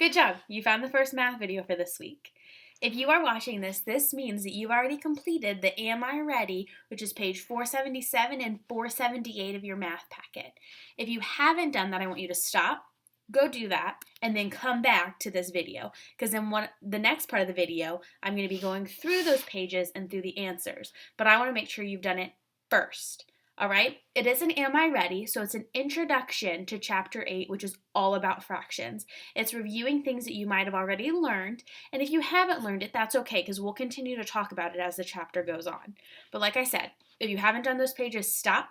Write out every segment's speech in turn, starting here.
Good job! You found the first math video for this week. If you are watching this, this means that you've already completed the Am I Ready, which is page 477 and 478 of your math packet. If you haven't done that, I want you to stop, go do that, and then come back to this video, because in the next part of the video, I'm going to be going through those pages and through the answers, but I want to make sure you've done it first. All right, it is an Am I Ready? So it's an introduction to Chapter 8, which is all about fractions. It's reviewing things that you might have already learned, and if you haven't learned it, that's okay, because we'll continue to talk about it as the chapter goes on. But like I said, if you haven't done those pages, stop,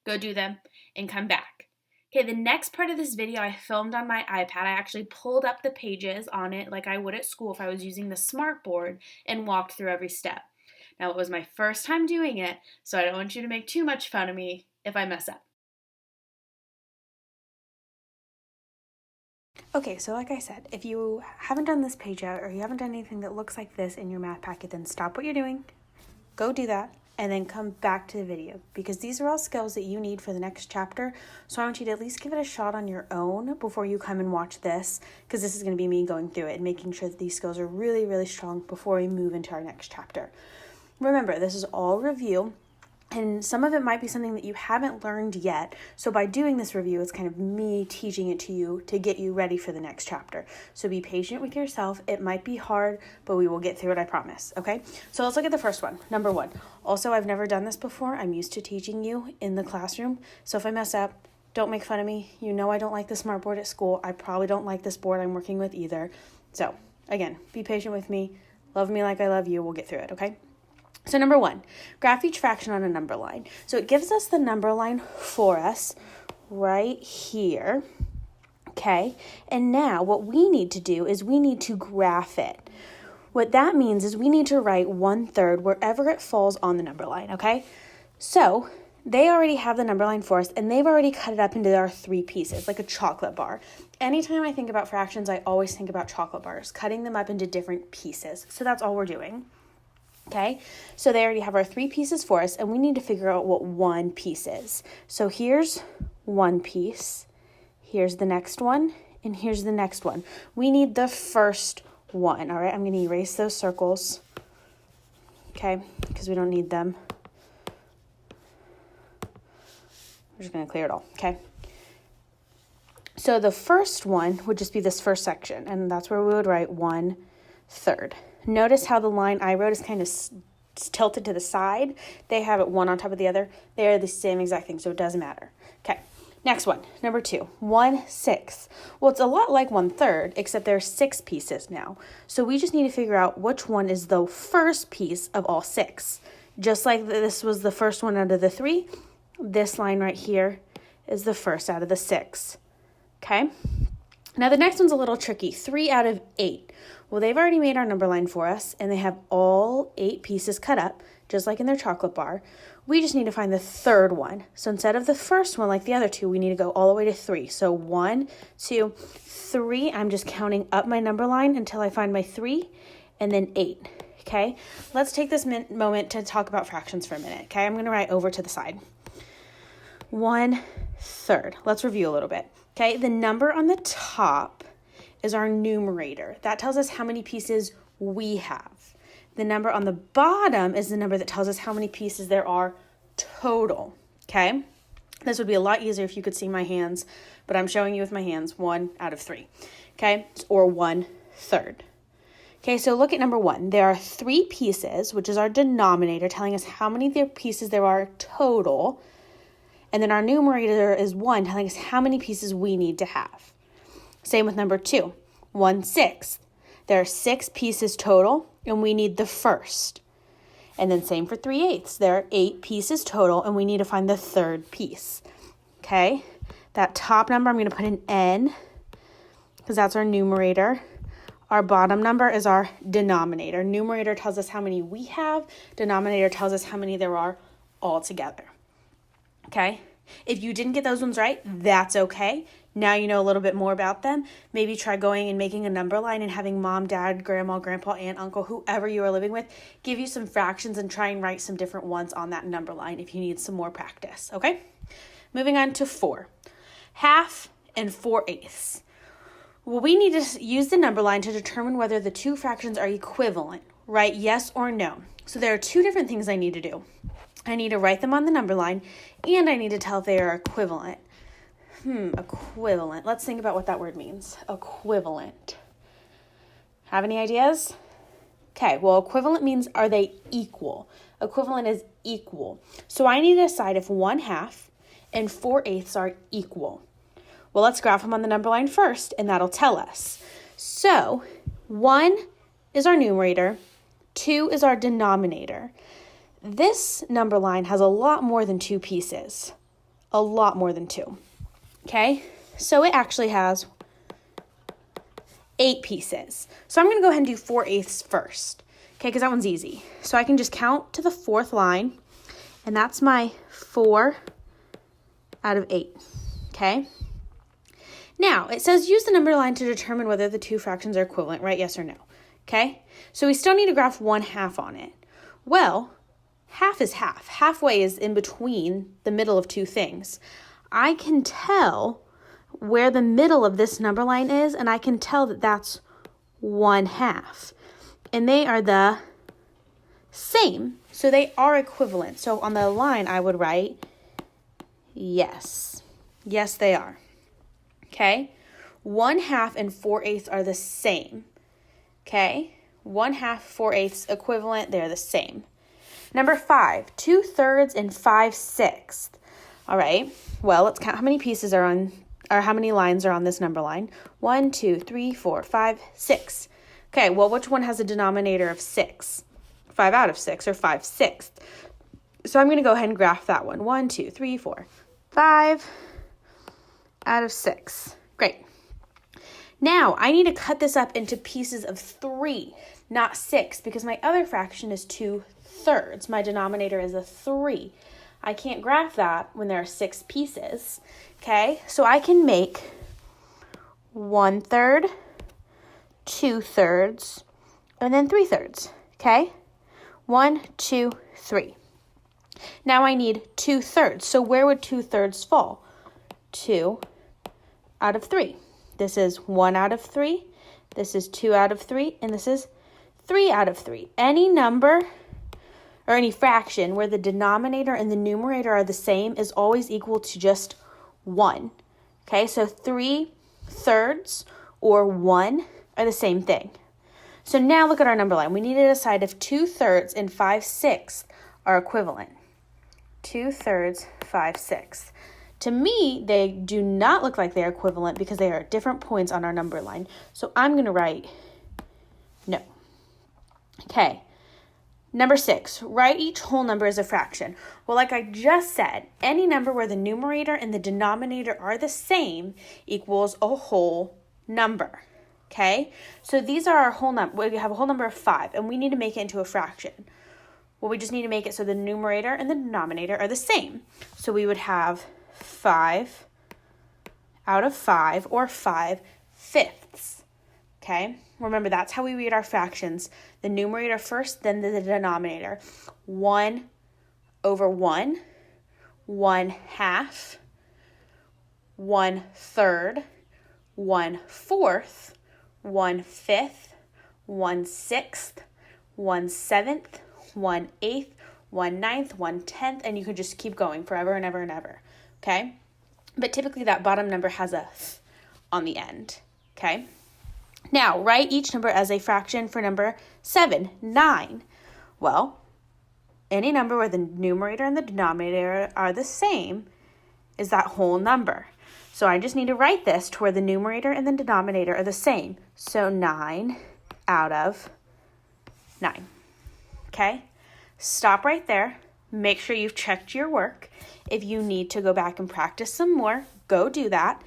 go do them, and come back. Okay, the next part of this video I filmed on my iPad. I actually pulled up the pages on it like I would at school if I was using the smartboard and walked through every step. Now, it was my first time doing it, so I don't want you to make too much fun of me if I mess up. Okay, so like I said, if you haven't done this page yet, or you haven't done anything that looks like this in your math packet, then stop what you're doing, go do that, and then come back to the video, because these are all skills that you need for the next chapter. So I want you to at least give it a shot on your own before you come and watch this, because this is going to be me going through it and making sure that these skills are really, really strong before we move into our next chapter. Remember, this is all review, and some of it might be something that you haven't learned yet. So by doing this review, it's kind of me teaching it to you to get you ready for the next chapter. So be patient with yourself. It might be hard, but we will get through it, I promise. Okay, so let's look at the first one. Number 1. Also, I've never done this before. I'm used to teaching you in the classroom. So if I mess up, don't make fun of me. You know I don't like the smartboard at school. I probably don't like this board I'm working with either. So again, be patient with me. Love me like I love you. We'll get through it, okay? So number 1, graph each fraction on a number line. So it gives us the number line for us right here, okay? And now what we need to do is we need to graph it. What that means is we need to write 1/3 wherever it falls on the number line, okay? So they already have the number line for us, and they've already cut it up into our 3 pieces, like a chocolate bar. Anytime I think about fractions, I always think about chocolate bars, cutting them up into different pieces. So that's all we're doing. Okay, so they already have our 3 pieces for us, and we need to figure out what 1 piece is. So here's 1 piece, here's the next one, and here's the next one. We need the first one, all right? I'm going to erase those circles, okay, because we don't need them. We're just going to clear it all, okay? So the first one would just be this first section, and that's where we would write 1/3. Notice how the line I wrote is kind of tilted to the side. They have it one on top of the other. They are the same exact thing, so it doesn't matter. Okay, next one, number 2, 1/6. Well, it's a lot like 1/3, except there's 6 pieces now. So we just need to figure out which one is the first piece of all 6. Just like this was the first one out of the 3, this line right here is the first out of the 6. Okay? Now the next one's a little tricky, 3 out of 8. Well, they've already made our number line for us, and they have all 8 pieces cut up, just like in their chocolate bar. We just need to find the 3rd one. So instead of the first one, like the other 2, we need to go all the way to 3. So 1, 2, 3. I'm just counting up my number line until I find my 3, and then 8. Okay? Let's take this moment to talk about fractions for a minute. Okay? I'm going to write over to the side. 1/3. Let's review a little bit. Okay? The number on the top is our numerator. That tells us how many pieces we have. The number on the bottom is the number that tells us how many pieces there are total, okay? This would be a lot easier if you could see my hands, but I'm showing you with my hands, 1 out of 3, okay? Or 1/3. Okay, so look at number 1. There are 3 pieces, which is our denominator, telling us how many pieces there are total, and then our numerator is 1, telling us how many pieces we need to have. Same with number 2, 1/6. There are 6 pieces total, and we need the first. And then same for 3/8. There are 8 pieces total, and we need to find the 3rd piece. Okay? That top number, I'm going to put an N, because that's our numerator. Our bottom number is our denominator. Numerator tells us how many we have. Denominator tells us how many there are altogether. Okay? If you didn't get those ones right, that's okay. Now you know a little bit more about them. Maybe try going and making a number line and having mom, dad, grandma, grandpa, aunt, uncle, whoever you are living with, give you some fractions and try and write some different ones on that number line if you need some more practice, okay? Moving on to 4. 1/2 and 4/8. Well, we need to use the number line to determine whether the two fractions are equivalent, right? Yes or no. So there are two different things I need to do. I need to write them on the number line, and I need to tell if they are equivalent. Equivalent. Let's think about what that word means. Equivalent. Have any ideas? Okay, well, equivalent means are they equal? Equivalent is equal. So I need to decide if 1/2 and 4/8 are equal. Well, let's graph them on the number line first, and that'll tell us. So 1 is our numerator, 2 is our denominator. This number line has a lot more than 2 pieces. A lot more than 2. Okay, so it actually has 8 pieces. So I'm going to go ahead and do 4/8 first, okay, because that one's easy. So I can just count to the 4th line, and that's my 4 out of 8, okay? Now, it says use the number line to determine whether the two fractions are equivalent, right? Yes or no, okay? So we still need to graph 1/2 on it. Well, half is half. Halfway is in between the middle of two things. I can tell where the middle of this number line is, and I can tell that that's 1/2. And they are the same, so they are equivalent. So on the line, I would write yes. Yes, they are. Okay? 1/2 and 4/8 are the same. Okay? 1/2, 4/8 equivalent, they're the same. Number 5, 2/3 and 5/6. All right, well, let's count how many pieces are on, or how many lines are on this number line. 1, 2, 3, 4, 5, 6. Okay, well, which one has a denominator of 6? 5 out of 6, or 5/6. So I'm going to go ahead and graph that one. 1, 2, 3, 4, 5 out of 6. Great. Now, I need to cut this up into pieces of 3, not 6, because my other fraction is 2/3. My denominator is a 3. I can't graph that when there are 6 pieces, okay? So I can make 1/3, 2/3, and then 3/3, okay? 1, 2, 3. Now I need 2/3. So where would 2/3 fall? 2 out of 3. This is 1 out of 3. This is 2 out of 3. And this is 3 out of 3. Any number or any fraction where the denominator and the numerator are the same is always equal to just 1. Okay, so 3/3 or 1 are the same thing. So now look at our number line. We need to decide if 2/3 and 5/6 are equivalent. 2/3, 5/6. To me, they do not look like they're equivalent because they are at different points on our number line. So I'm going to write no. Okay. Number 6, write each whole number as a fraction. Well, like I just said, any number where the numerator and the denominator are the same equals a whole number. Okay? So these are our whole number. We have a whole number of 5, and we need to make it into a fraction. Well, we just need to make it so the numerator and the denominator are the same. So we would have 5 out of 5, or 5/5. Okay? Remember, that's how we read our fractions. The numerator first, then the denominator. 1 over 1, 1/2, 1/3, 1/4, 1/5, 1/6, 1/7, 1/8, 1/9, 1/10, and you could just keep going forever and ever and ever, okay? But typically that bottom number has a th on the end, okay? Now, write each number as a fraction for number 7, 9. Well, any number where the numerator and the denominator are the same is that whole number. So I just need to write this to where the numerator and the denominator are the same. So 9 out of 9. Okay? Stop right there. Make sure you've checked your work. If you need to go back and practice some more, go do that.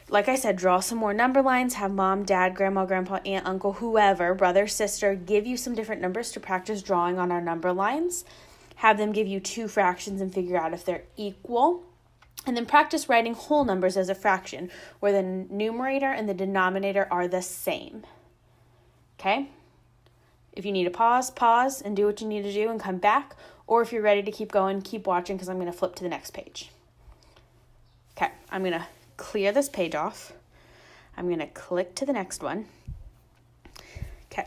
Like I said, draw some more number lines, have mom, dad, grandma, grandpa, aunt, uncle, whoever, brother, sister, give you some different numbers to practice drawing on our number lines. Have them give you 2 fractions and figure out if they're equal. And then practice writing whole numbers as a fraction where the numerator and the denominator are the same. Okay? If you need to pause and do what you need to do and come back. Or if you're ready to keep going, keep watching because I'm going to flip to the next page. Okay, I'm going to clear this page off. I'm going to click to the next one. Okay.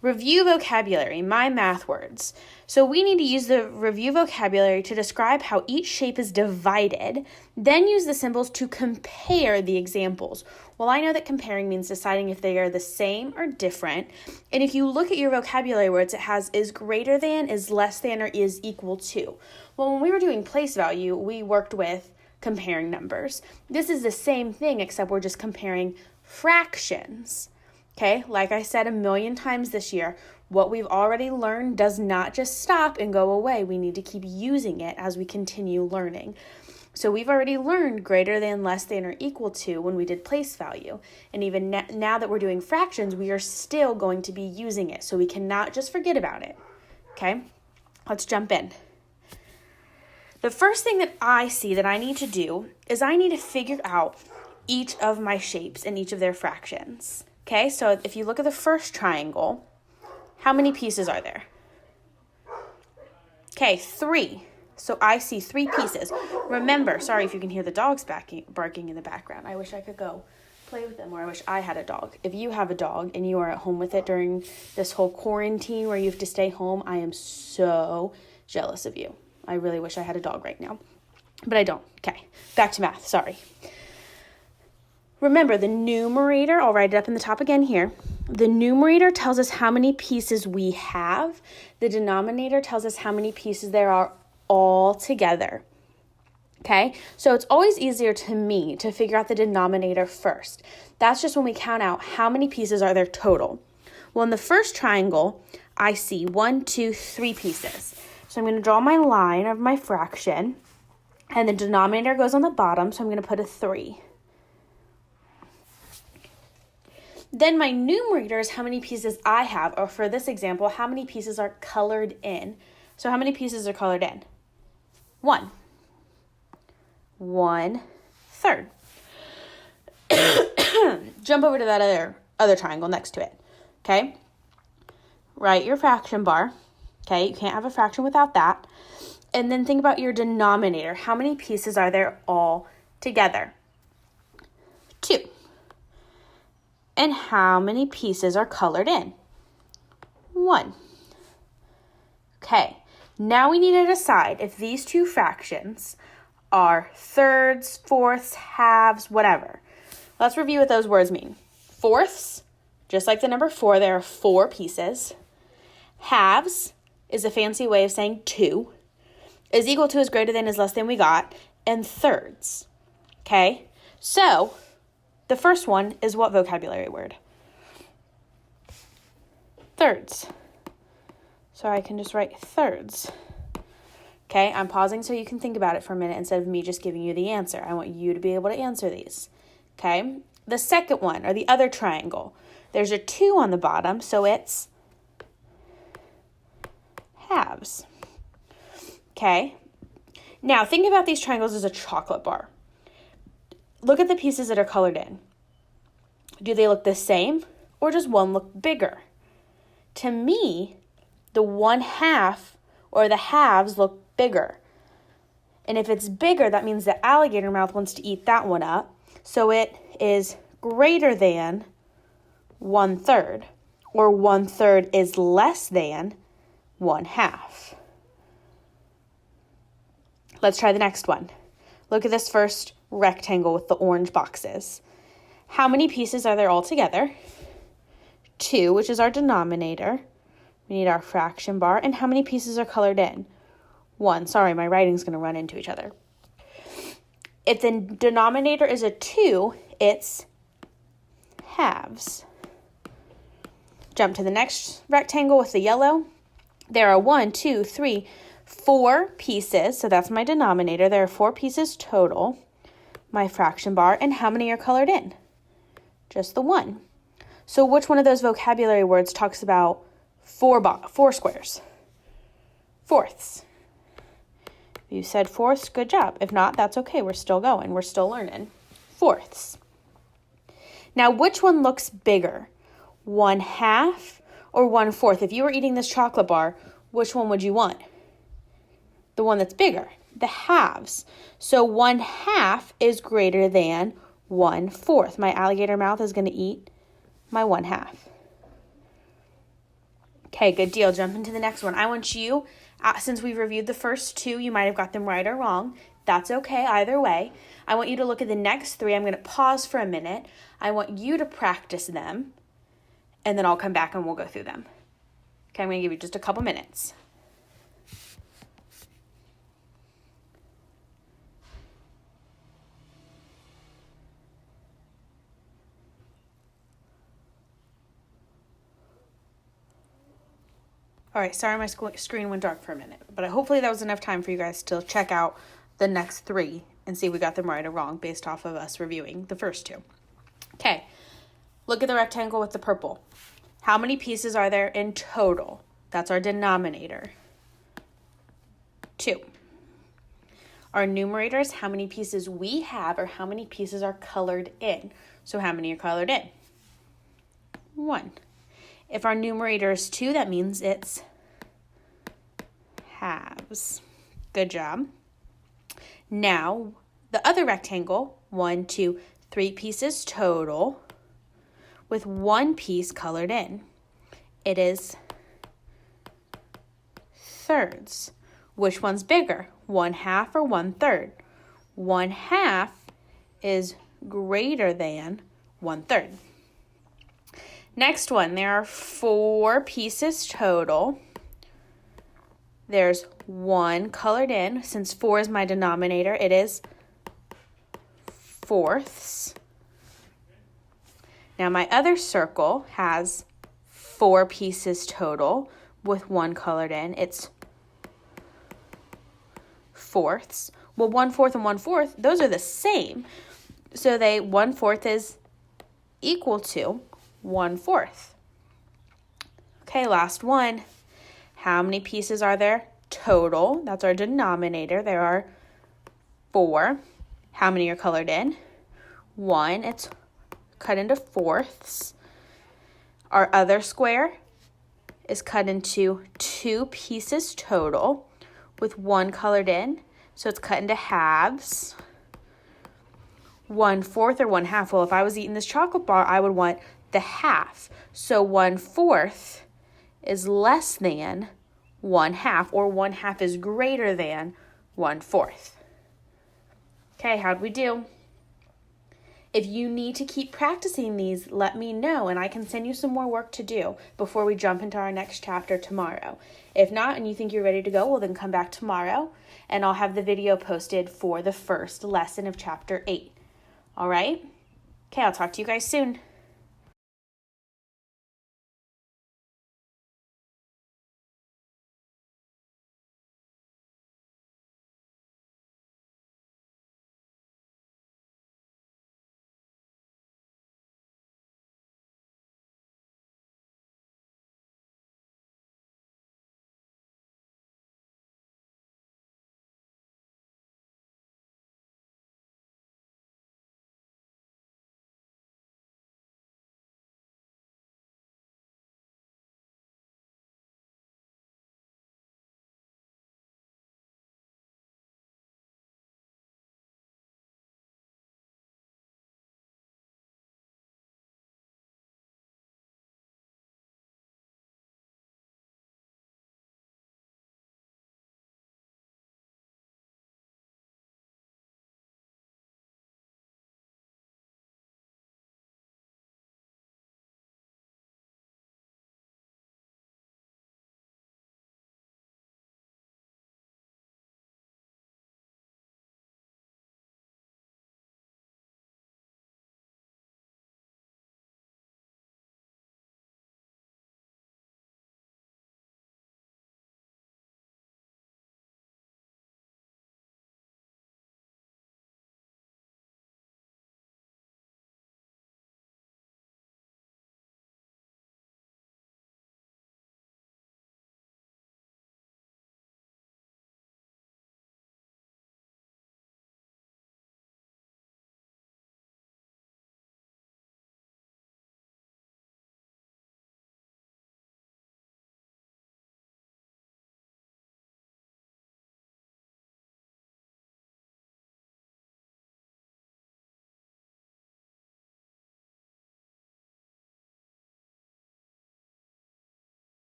Review vocabulary, my math words. So we need to use the review vocabulary to describe how each shape is divided, then use the symbols to compare the examples. Well, I know that comparing means deciding if they are the same or different. And if you look at your vocabulary words, it has is greater than, is less than, or is equal to. Well, when we were doing place value, we worked with comparing numbers. This is the same thing, except we're just comparing fractions. Okay, like I said a million times this year, what we've already learned does not just stop and go away. We need to keep using it as we continue learning. So we've already learned greater than, less than, or equal to when we did place value. And even now that we're doing fractions, we are still going to be using it. So we cannot just forget about it. Okay, let's jump in. The first thing that I see that I need to do is I need to figure out each of my shapes and each of their fractions. Okay, so if you look at the first triangle, how many pieces are there? Okay, 3. So I see 3 pieces. Remember, sorry if you can hear the dogs barking in the background. I wish I could go play with them, or I wish I had a dog. If you have a dog and you are at home with it during this whole quarantine where you have to stay home, I am so jealous of you. I really wish I had a dog right now, but I don't. Okay, back to math, sorry. Remember, the numerator, I'll write it up in the top again here. The numerator tells us how many pieces we have. The denominator tells us how many pieces there are all together. Okay, so it's always easier to me to figure out the denominator first. That's just when we count out how many pieces are there total. Well, in the first triangle, I see 1, 2, 3 pieces. So I'm going to draw my line of my fraction, and the denominator goes on the bottom, so I'm going to put a 3. Then my numerator is how many pieces I have, or for this example, how many pieces are colored in. So how many pieces are colored in? 1. 1/3. Jump over to that other triangle next to it, okay? Write your fraction bar, okay? You can't have a fraction without that. And then think about your denominator. How many pieces are there all together? 2. And how many pieces are colored in? 1. Okay, now we need to decide if these two fractions are thirds, fourths, halves, whatever. Let's review what those words mean. Fourths, just like the number 4, there are 4 pieces. Halves is a fancy way of saying 2. Is equal to, is greater than, is less than we got. And thirds, okay? So the first one is what vocabulary word? Thirds. So I can just write thirds. Okay, I'm pausing so you can think about it for a minute instead of me just giving you the answer. I want you to be able to answer these. Okay, the second one, or the other triangle, there's a 2 on the bottom, so it's halves. Okay, now think about these triangles as a chocolate bar. Look at the pieces that are colored in. Do they look the same, or does one look bigger? To me, the 1/2 or the halves look bigger. And if it's bigger, that means the alligator mouth wants to eat that one up. So it is greater than 1/3, or 1/3 is less than 1/2. Let's try the next one. Look at this first rectangle with the orange boxes. How many pieces are there all together? 2, which is our denominator. We need our fraction bar. And how many pieces are colored in? 1. Sorry, my writing's going to run into each other. If the denominator is a 2, it's halves. Jump to the next rectangle with the yellow. There are 1, 2, 3, 4 pieces. So that's my denominator. There are 4 pieces total. My fraction bar. And how many are colored in? Just the 1. So which one of those vocabulary words talks about 4 squares? Fourths. If you said fourths, good job. If not, that's okay. We're still going. We're still learning. Fourths. Now, which one looks bigger? 1/2 or 1/4? If you were eating this chocolate bar, which one would you want? The one that's bigger, the halves. So 1/2 is greater than 1/4. My alligator mouth is going to eat my 1/2. Okay, good deal. Jump into the next one. I want you, since we've reviewed the first two, you might have got them right or wrong. That's okay either way. I want you to look at the next three. I'm going to pause for a minute. I want you to practice them, and then I'll come back and we'll go through them. Okay, I'm going to give you just a couple minutes. All right, sorry my screen went dark for a minute, but hopefully that was enough time for you guys to check out the next three and see if we got them right or wrong based off of us reviewing the first two. Okay, look at the rectangle with the purple. How many pieces are there in total? That's our denominator. 2. Our numerator is how many pieces we have or how many pieces are colored in. So how many are colored in? 1. If our numerator is 2, that means it's halves. Good job. Now, the other rectangle, 1, 2, 3 pieces total with 1 piece colored in. It is thirds. Which one's bigger, 1/2 or 1/3? 1/2 is greater than 1/3. Next one, there are 4 pieces total. There's 1 colored in. Since 4 is my denominator, it is fourths. Now my other circle has 4 pieces total with 1 colored in. It's fourths. Well, 1/4 and 1/4, those are the same. So 1/4 is equal to 1/4. Okay, last one. How many pieces are there total? That's our denominator. There are 4. How many are colored in? 1. It's cut into fourths. Our other square is cut into 2 pieces total with 1 colored in. So it's cut into halves. 1/4 or 1/2. Well, if I was eating this chocolate bar, I would want the half. So 1/4 is less than 1/2, or 1/2 is greater than 1/4. Okay, how'd we do? If you need to keep practicing these, let me know, and I can send you some more work to do before we jump into our next chapter tomorrow. If not, and you think you're ready to go, well, then come back tomorrow, and I'll have the video posted for the first lesson of Chapter 8. All right? Okay, I'll talk to you guys soon.